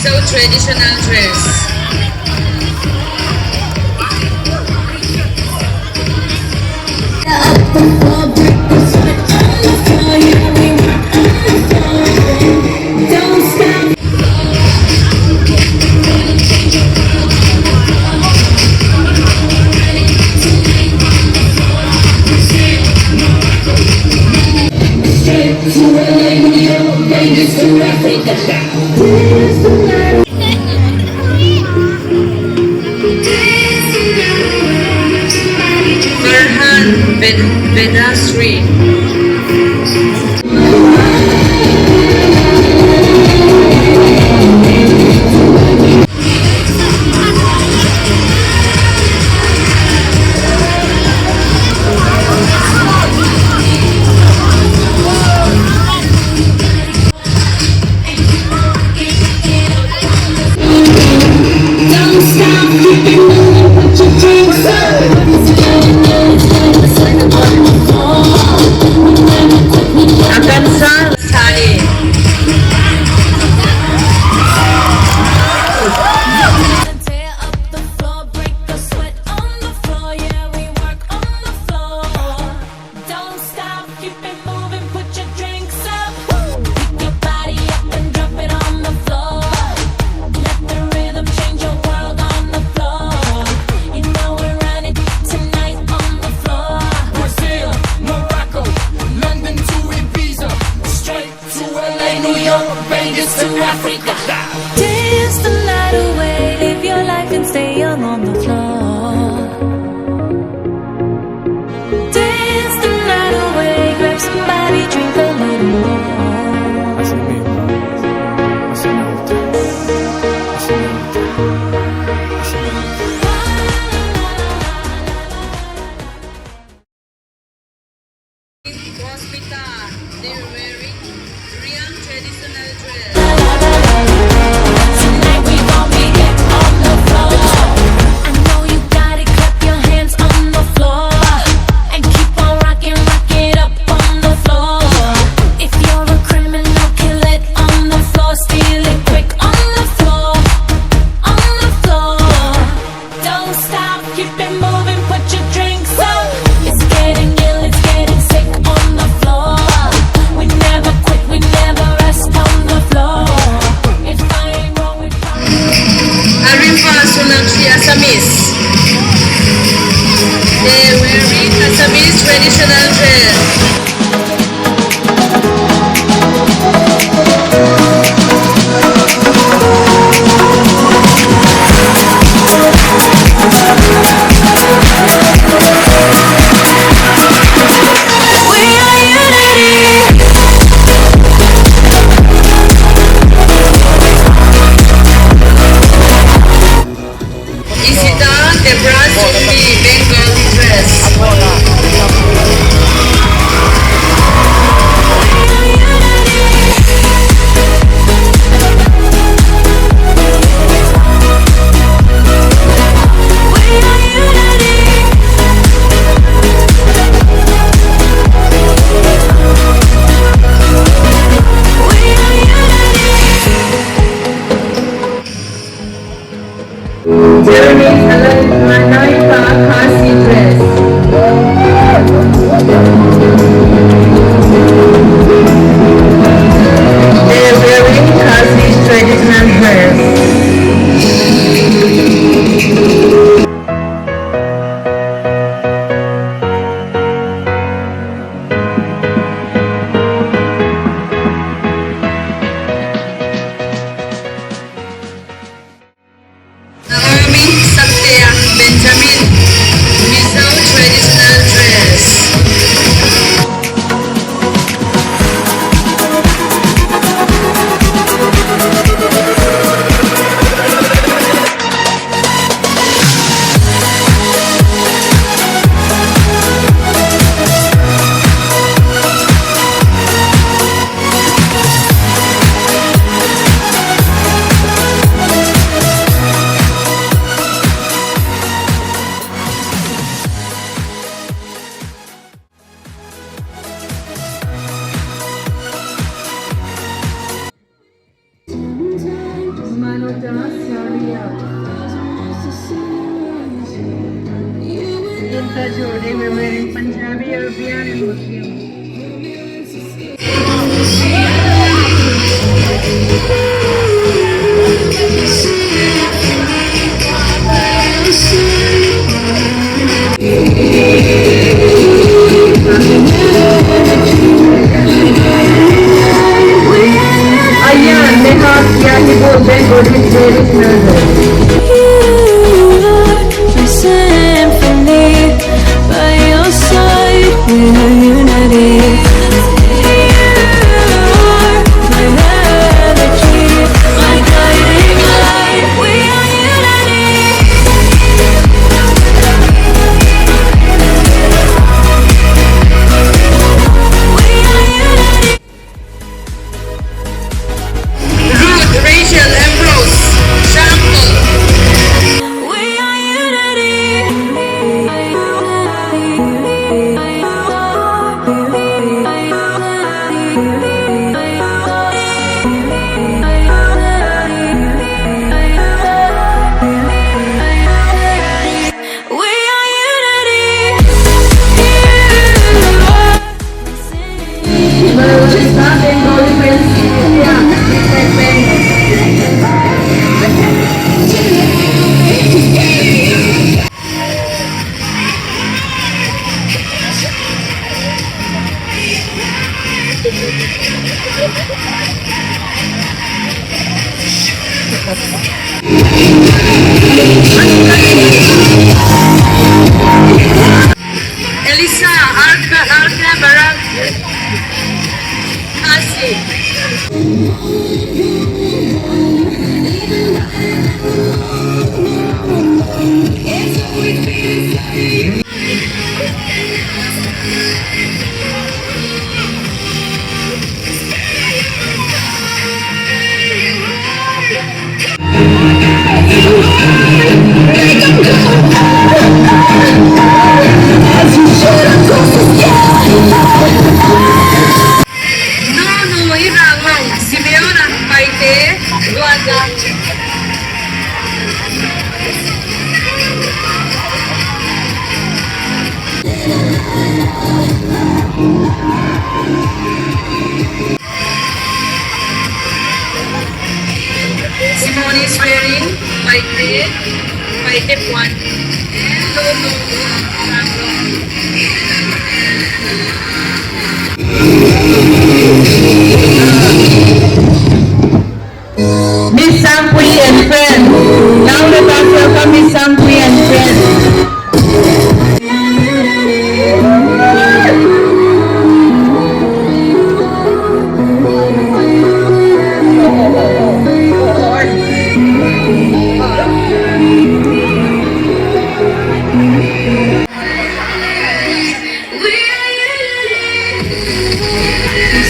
so traditional dress. Farhan Vedasri. Akansar Sari. Tear up the floor, break the sweat on the floor. Yeah, we work on the floor. Don't stop, keep it moving, put your drinks up. Pick your body up and drop it on the floor. Let the rhythm change your world on the floor. You know we're running tonight on the floor. Brazil, Morocco, London to Ibiza, straight to LA, New York, Vegas to Africa. Dance the night away, live your life and stay young on the floor. Dance the night away, grab somebody, drink a little more. Así mismo, así me gusta, así me gusta, así me gusta. Hospital, they're wearing Korean traditional dress. Tonight we gon' be it on the floor. I know you got it, clap your hands on the floor. And keep on rocking, rock it up on the floor. If you're a criminal, kill it on the floor. Steal it quick on the floor. On the floor. Don't stop, keep it moving, put your drinks up. It's getting ill, it's getting sick on the floor. We never quit, we never rest on the floor. If I ain't wrong, we Arifa Sonakshi Assamese. They're wearing Assamese traditional dress. We are unity. Isita Debra Sumi Bengali dress. Taju. They were wearing Punjabi, European, and Muslim. Ayan, Nehat, Yahi बोलते हैं good is traditional dress. My symphony by your side, we are unity. My melody, my guiding light, we are unity. We are unity. Ruth, Rachel, Ambrose, Shampoo. We are unity. We are unity. Melissa, Bengali, India. Big Bang. Elisa, Arka, Barak, Asi. No, Irangon, Simeona, Paite, Luanda. Simone is wearing Paite, Paite Puan. And Lolo, Miss Sampui and friends. Now let us welcome Miss Sampui and friends. We are unity.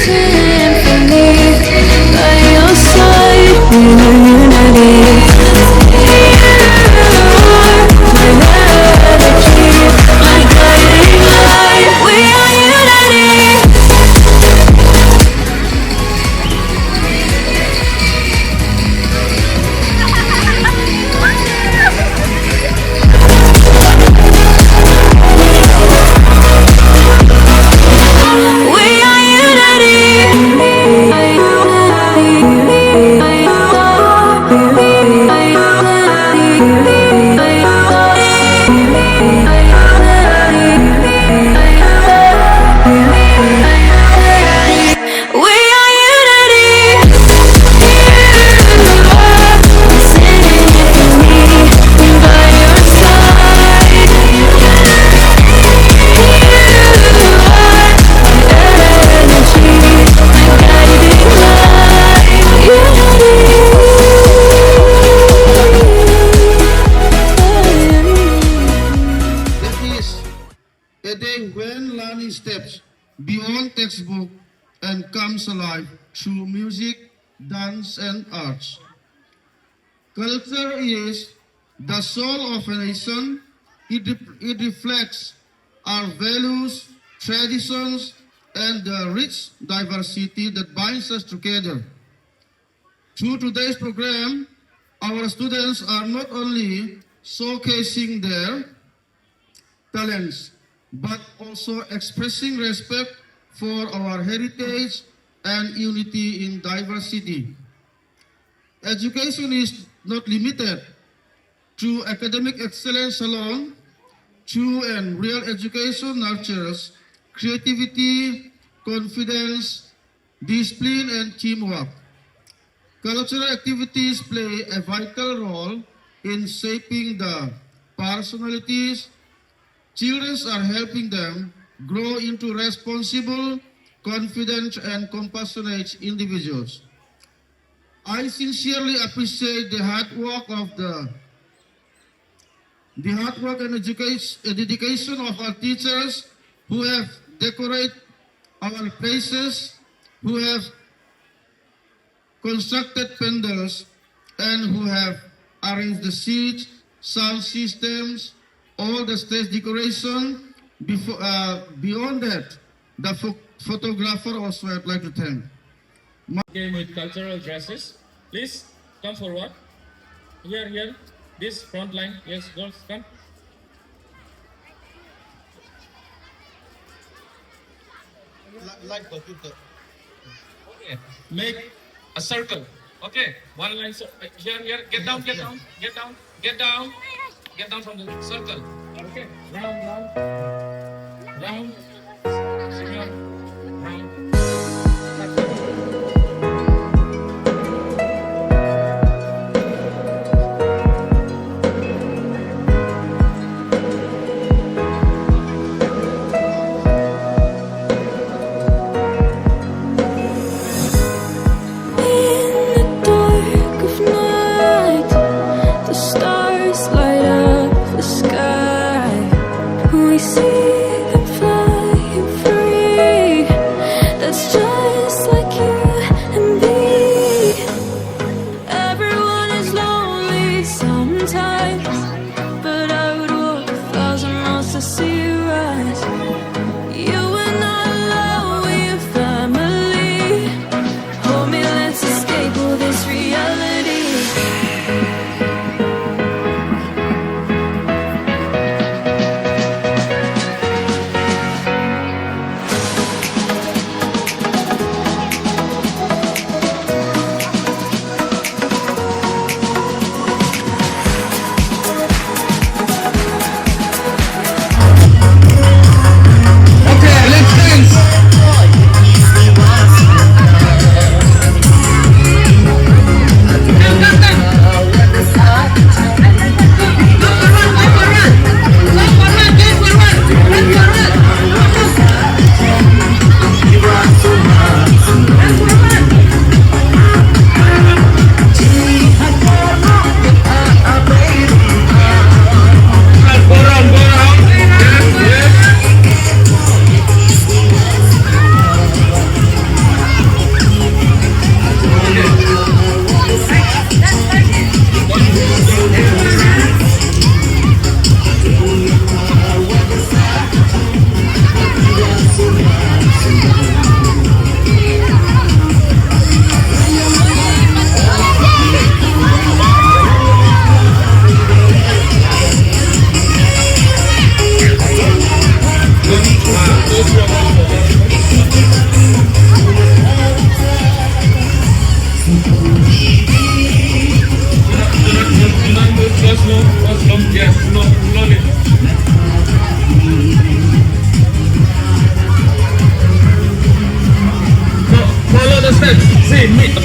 Symphony by your side, we are unity. My melody, my guiding light, we are unity. We are unity. We are unity. Symphony by your side. It is a day when learning steps beyond textbook and comes alive through music, dance, and arts. Culture is the soul of a nation. It reflects our values, traditions, and the rich diversity that binds us together. Through today's program, our students are not only showcasing their talents, but also expressing respect for our heritage and unity in diversity. Education is not limited to academic excellence alone. True and real education nurtures creativity, confidence, discipline, and teamwork. Cultural activities play a vital role in shaping the personalities. Children are helping them grow into responsible, confident, and compassionate individuals. I sincerely appreciate the hard work and dedication of our teachers who have decorated our places, who have constructed pandals, and who have arranged the seats, sound systems, all the stage decoration. Beyond that, the photographer also I'd like to thank. Game with cultural dresses. Please come forward. Here. This front line. Yes, girls, come. Okay. Make a circle. Okay. One line. Here. Get down from the circle. Okay. Round. Round.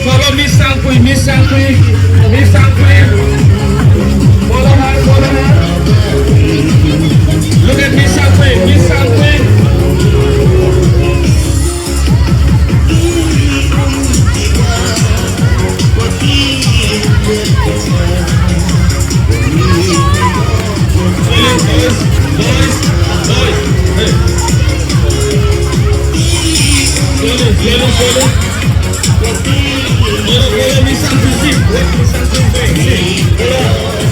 Follow Miss Sangkui. Follow her. Look at Miss Sangkui.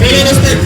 Follow the step.